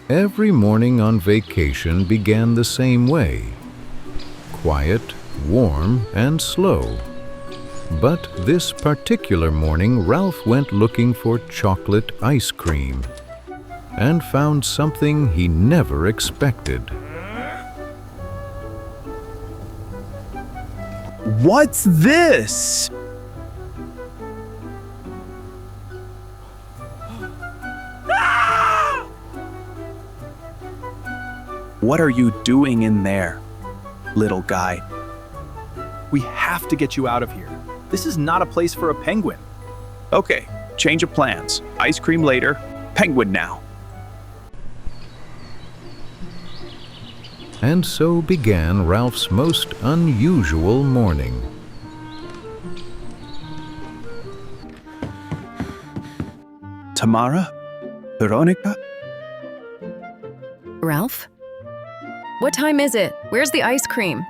Every morning on vacation began the same way. Quiet, warm, and slow. But this particular morning, Ralph went looking for chocolate ice cream and found something he never expected. What's this? What are you doing in there, little guy? We have to get you out of here. This is not a place for a penguin. Okay, change of plans. Ice cream later, penguin now. And so began Ralph's most unusual morning. Tamara? Veronika? Ralph? What time is it? Where's the ice cream?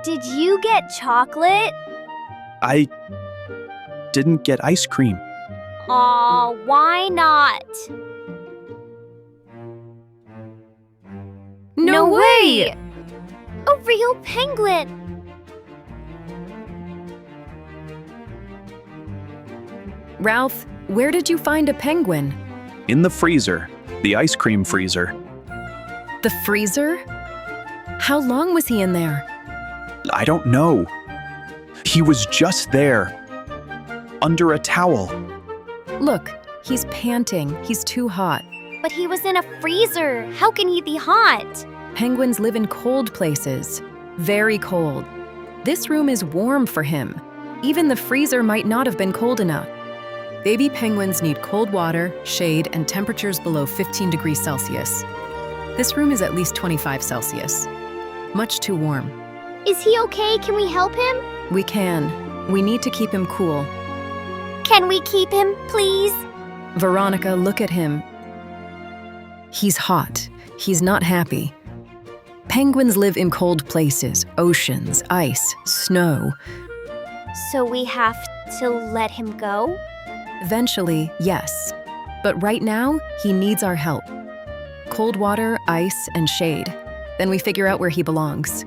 Did you get chocolate? I didn't get ice cream. Aw, why not? No way! A real penguin! Ralph, where did you find a penguin? In the freezer, the ice cream freezer. The freezer? How long was he in there? I don't know. He was just there, under a towel. Look, he's panting. He's too hot. But he was in a freezer. How can he be hot? Penguins live in cold places. Very cold. This room is warm for him. Even the freezer might not have been cold enough. Baby penguins need cold water, shade, and temperatures below 15 degrees Celsius. This room is at least 25 Celsius. Much too warm. Is he okay? Can we help him? We can. We need to keep him cool. Can we keep him, please? Veronika, look at him. He's hot. He's not happy. Penguins live in cold places, oceans, ice, snow. So we have to let him go? Eventually, yes. But right now, he needs our help. Cold water, ice, and shade. Then we figure out where he belongs.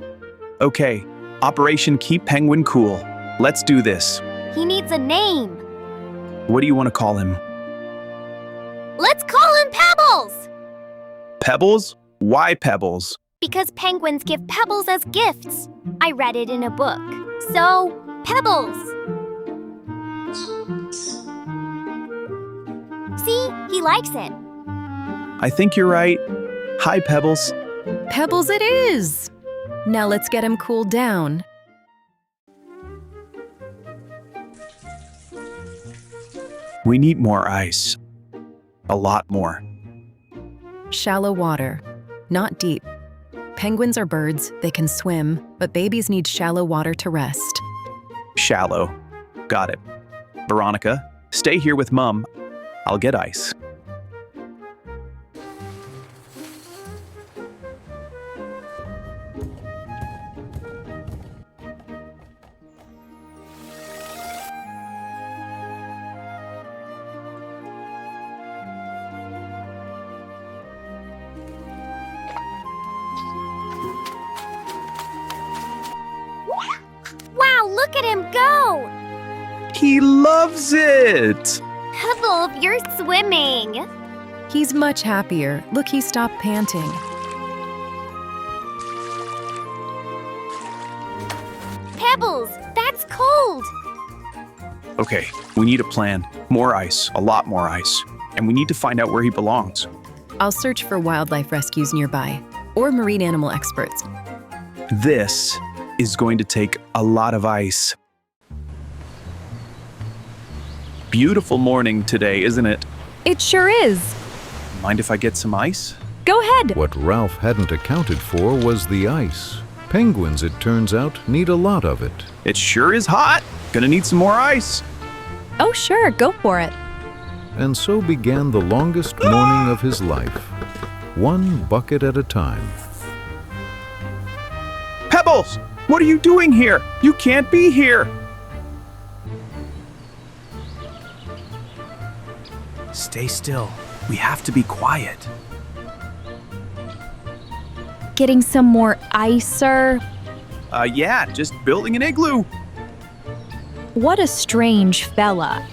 Okay, Operation Keep Penguin Cool. Let's do this. He needs a name. What do you want to call him? Let's call him Pebbles! Pebbles? Why Pebbles? Because penguins give pebbles as gifts. I read it in a book. So, Pebbles. See, he likes it. I think you're right. Hi, Pebbles. Pebbles it is! Now let's get him cooled down. We need more ice. A lot more. Shallow water, not deep. Penguins are birds, they can swim, but babies need shallow water to rest. Shallow. Got it. Veronika, stay here with Mum. I'll get ice. Wow, look at him go! He loves it! Pebble, you're swimming. He's much happier. Look, he stopped panting. Pebbles, that's cold. Okay, we need a plan. More ice, a lot more ice. And we need to find out where he belongs. I'll search for wildlife rescues nearby, or marine animal experts. This is going to take a lot of ice. Beautiful morning today, isn't it? It sure is. Mind if I get some ice? Go ahead. What Ralph hadn't accounted for was the ice. Penguins, it turns out, need a lot of it. It sure is hot. Gonna need some more ice. Oh, sure, go for it. And so began the longest morning of his life, one bucket at a time. Pebbles, what are you doing here? You can't be here. Stay still. We have to be quiet. Getting some more ice, sir? Yeah, just building an igloo. What a strange fella.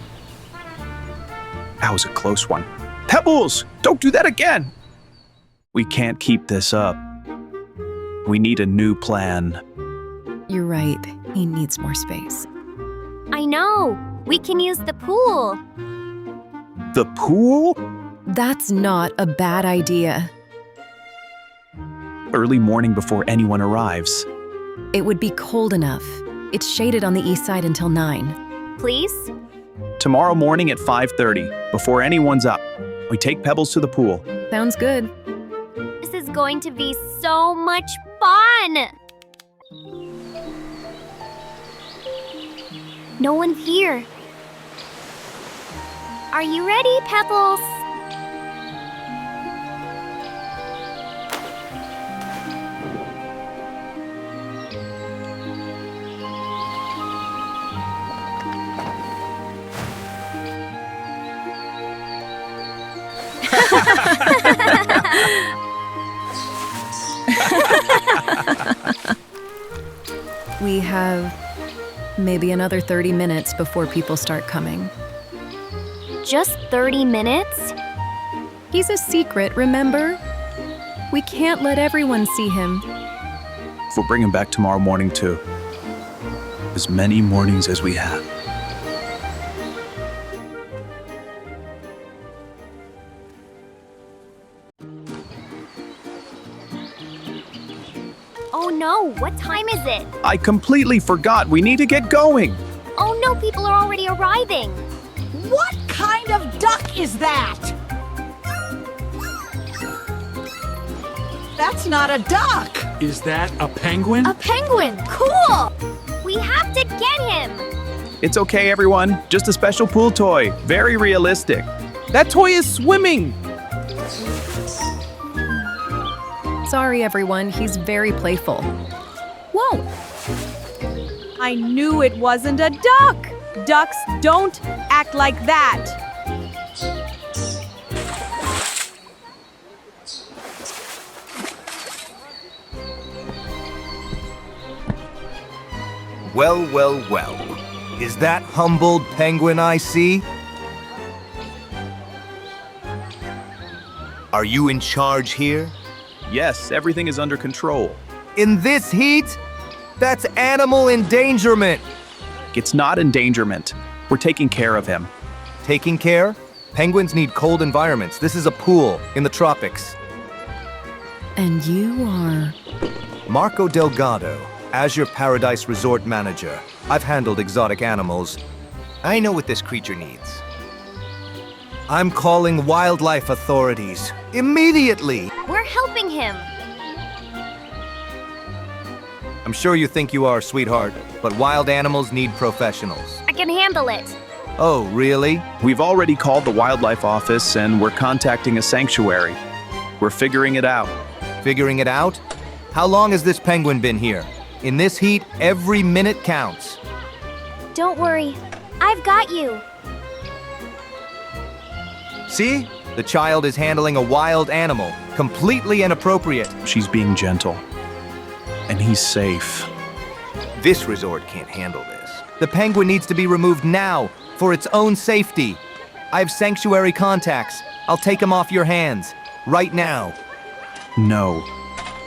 That was a close one. Pebbles, don't do that again. We can't keep this up. We need a new plan. You're right. He needs more space. I know. We can use the pool. The pool? That's not a bad idea. Early morning before anyone arrives. It would be cold enough. It's shaded on the east side until 9. Please? Tomorrow morning at 5:30, before anyone's up, we take Pebbles to the pool. Sounds good. This is going to be so much fun! No one's here. Are you ready, Pebbles? We have maybe another 30 minutes before people start coming. Just 30 minutes? He's a secret, remember? We can't let everyone see him. We'll bring him back tomorrow morning too. As many mornings as we have. Oh no, what time is it? I completely forgot. We need to get going. Oh no, people are already arriving. What kind of duck is that? That's not a duck. Is that a penguin? A penguin! Cool! We have to get him! It's okay, everyone. Just a special pool toy. Very realistic. That toy is swimming. Sorry, everyone. He's very playful. Whoa! I knew it wasn't a duck! Ducks don't act like that! Well, well, well. Is that humbled penguin I see? Are you in charge here? Yes, everything is under control. In this heat? That's animal endangerment. It's not endangerment. We're taking care of him. Taking care? Penguins need cold environments. This is a pool in the tropics. And you are... Marco Delgado, Azure Paradise Resort Manager. I've handled exotic animals. I know what this creature needs. I'm calling wildlife authorities. Immediately! We're helping him. I'm sure you think you are, sweetheart, but wild animals need professionals. I can handle it. Oh, really? We've already called the wildlife office and we're contacting a sanctuary. We're figuring it out. Figuring it out? How long has this penguin been here? In this heat, every minute counts. Don't worry. I've got you. See? The child is handling a wild animal. Completely inappropriate. She's being gentle. And he's safe. This resort can't handle this. The penguin needs to be removed now, for its own safety. I have sanctuary contacts. I'll take him off your hands. Right now. No,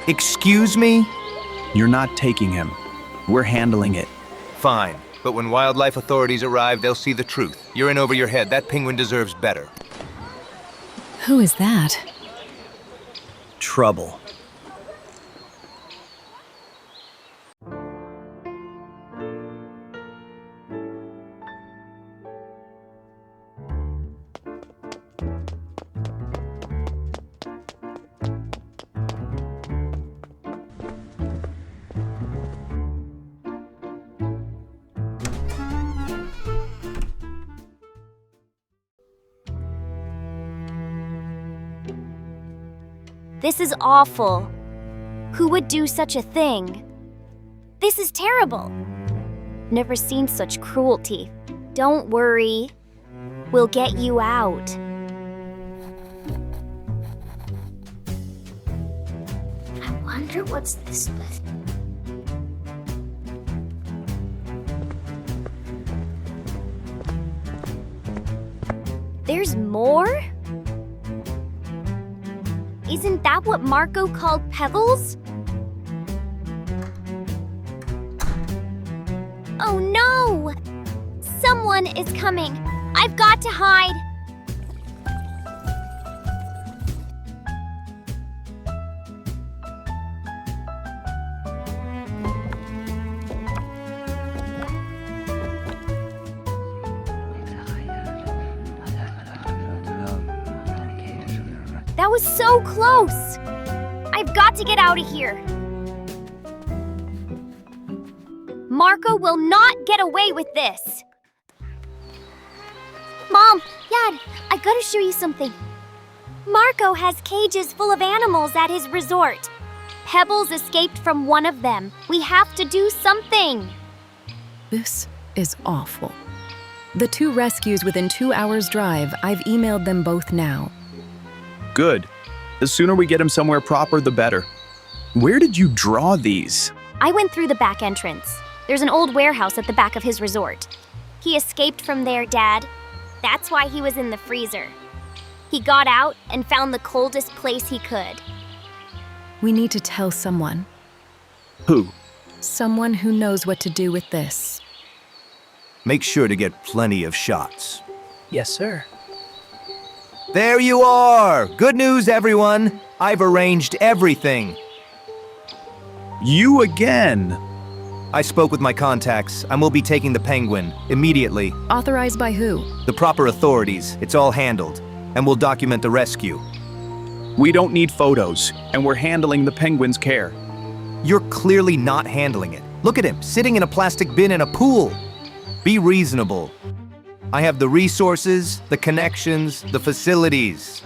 Excuse me? you're not taking him. We're handling it. Fine. But when wildlife authorities arrive, they'll see the truth. You're in over your head. That penguin deserves better. Who is that? Trouble. This is awful. Who would do such a thing? This is terrible. Never seen such cruelty. Don't worry. We'll get you out. wonder what's this way. There's more? Isn't that what Marco called Pebbles? Oh no! Someone is coming. I've got to hide. That was so close! I've got to get out of here. Marco will not get away with this. Mom, Dad, I gotta show you something. Marco has cages full of animals at his resort. Pebbles escaped from one of them. We have to do something. This is awful. The 2 rescues within 2 hours' drive, I've emailed them both now. Good. The sooner we get him somewhere proper, the better. Where did you draw these? I went through the back entrance. There's an old warehouse at the back of his resort. He escaped from there, Dad. That's why he was in the freezer. He got out and found the coldest place he could. We need to tell someone. Who? Someone who knows what to do with this. Make sure to get plenty of shots. Yes, sir. There you are! Good news, everyone! I've arranged everything. You again! I spoke with my contacts, and we'll be taking the Penguin immediately. Authorized by who? The proper authorities. It's all handled. And we'll document the rescue. We don't need photos, and we're handling the Penguin's care. You're clearly not handling it. Look at him, sitting in a plastic bin in a pool. Be reasonable. I have the resources, the connections, the facilities.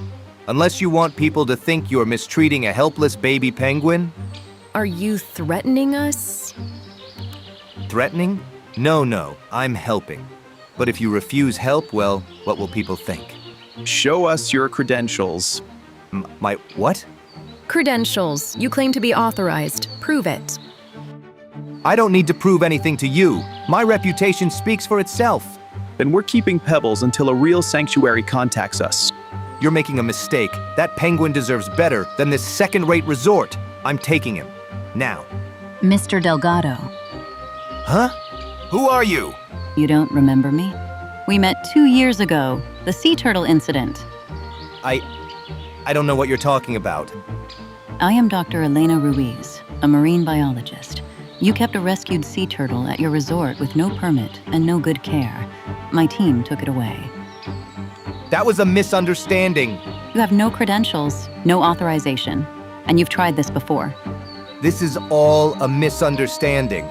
Unless you want people to think you're mistreating a helpless baby penguin. Are you threatening us? Threatening? No, I'm helping. But if you refuse help, well, what will people think? Show us your credentials. My what? Credentials. You claim to be authorized. Prove it. I don't need to prove anything to you. My reputation speaks for itself. Then we're keeping Pebbles until a real sanctuary contacts us. You're making a mistake. That penguin deserves better than this second-rate resort. I'm taking him. Now. Mr. Delgado. Huh? Who are you? You don't remember me? We met 2 years ago, the sea turtle incident. I don't know what you're talking about. I am Dr. Elena Ruiz, a marine biologist. You kept a rescued sea turtle at your resort with no permit and no good care. My team took it away. That was a misunderstanding. You have no credentials, no authorization, and you've tried this before. This is all a misunderstanding.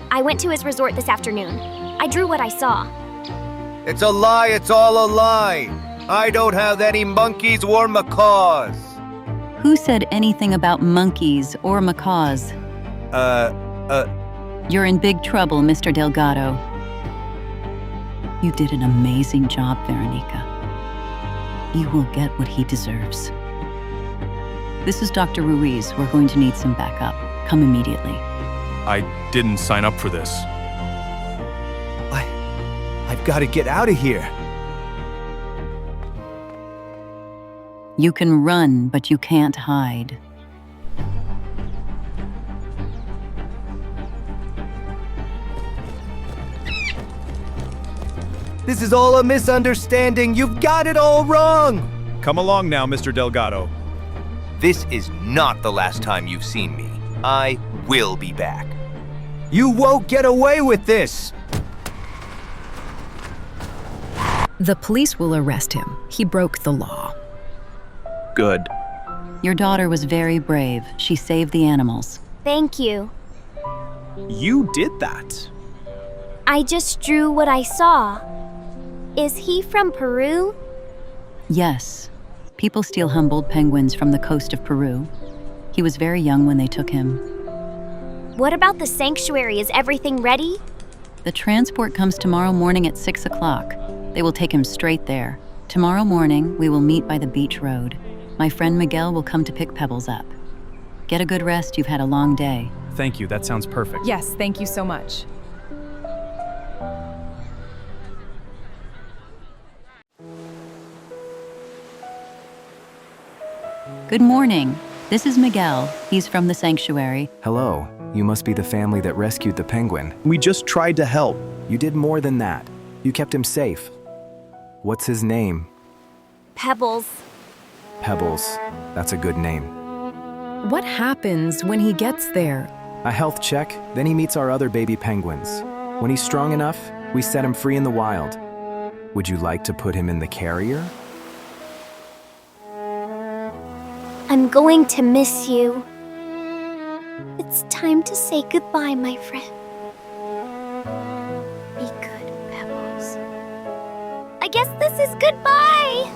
I went to his resort this afternoon. I drew what I saw. It's a lie, it's all a lie. I don't have any monkeys or macaws. Who said anything about monkeys or macaws? You're in big trouble, Mr. Delgado. You did an amazing job, Veronika. You will get what he deserves. This is Dr. Ruiz. We're going to need some backup. Come immediately. I didn't sign up for this. I've got to get out of here. You can run, but you can't hide. This is all a misunderstanding. You've got it all wrong. Come along now, Mr. Delgado. This is not the last time you've seen me. I will be back. You won't get away with this. The police will arrest him. He broke the law. Good. Your daughter was very brave. She saved the animals. Thank you. You did that. I just drew what I saw. Is he from Peru? Yes. People steal humboldt penguins from the coast of Peru. He was very young when they took him. What about the sanctuary? Is everything ready? The transport comes tomorrow morning at 6 o'clock. They will take him straight there. Tomorrow morning, we will meet by the beach road. My friend Miguel will come to pick Pebbles up. Get a good rest, you've had a long day. Thank you, that sounds perfect. Yes, thank you so much. Good morning. This is Miguel. He's from the sanctuary. Hello. You must be the family that rescued the penguin. We just tried to help. You did more than that. You kept him safe. What's his name? Pebbles. Pebbles. That's a good name. What happens when he gets there? A health check, then he meets our other baby penguins. When he's strong enough, we set him free in the wild. Would you like to put him in the carrier? I'm going to miss you. It's time to say goodbye, my friend. Be good, Pebbles. I guess this is goodbye.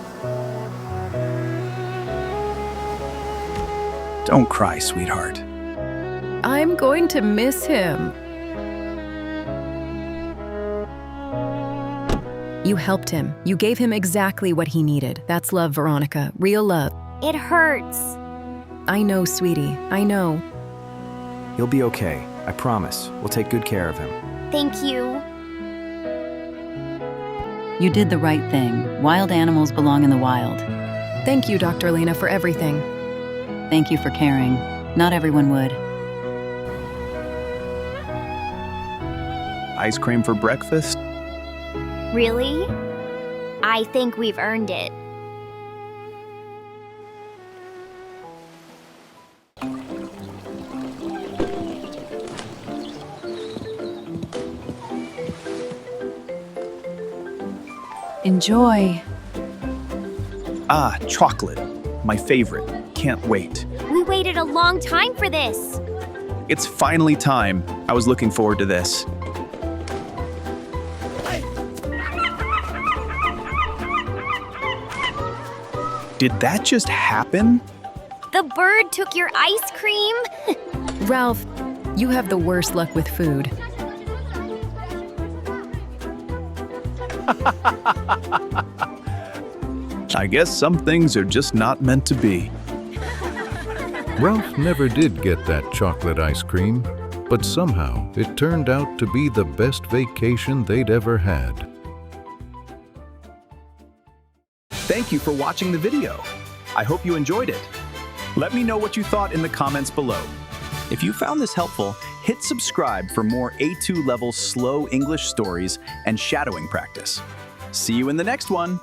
Don't cry, sweetheart. I'm going to miss him. You helped him. You gave him exactly what he needed. That's love, Veronika. Real love. It hurts. I know, sweetie. I know. He'll be okay. I promise. We'll take good care of him. Thank you. You did the right thing. Wild animals belong in the wild. Thank you, Dr. Elena, for everything. Thank you for caring. Not everyone would. Ice cream for breakfast? Really? I think we've earned it. Enjoy. Ah, chocolate. My favorite. Can't wait. We waited a long time for this. It's finally time. I was looking forward to this. Did that just happen? The bird took your ice cream. Ralph, you have the worst luck with food. I guess some things are just not meant to be. Ralph never did get that chocolate ice cream, but somehow it turned out to be the best vacation they'd ever had. Thank you for watching the video. I hope you enjoyed it. Let me know what you thought in the comments below. If you found this helpful, hit subscribe for more A2 level slow English stories and shadowing practice. See you in the next one.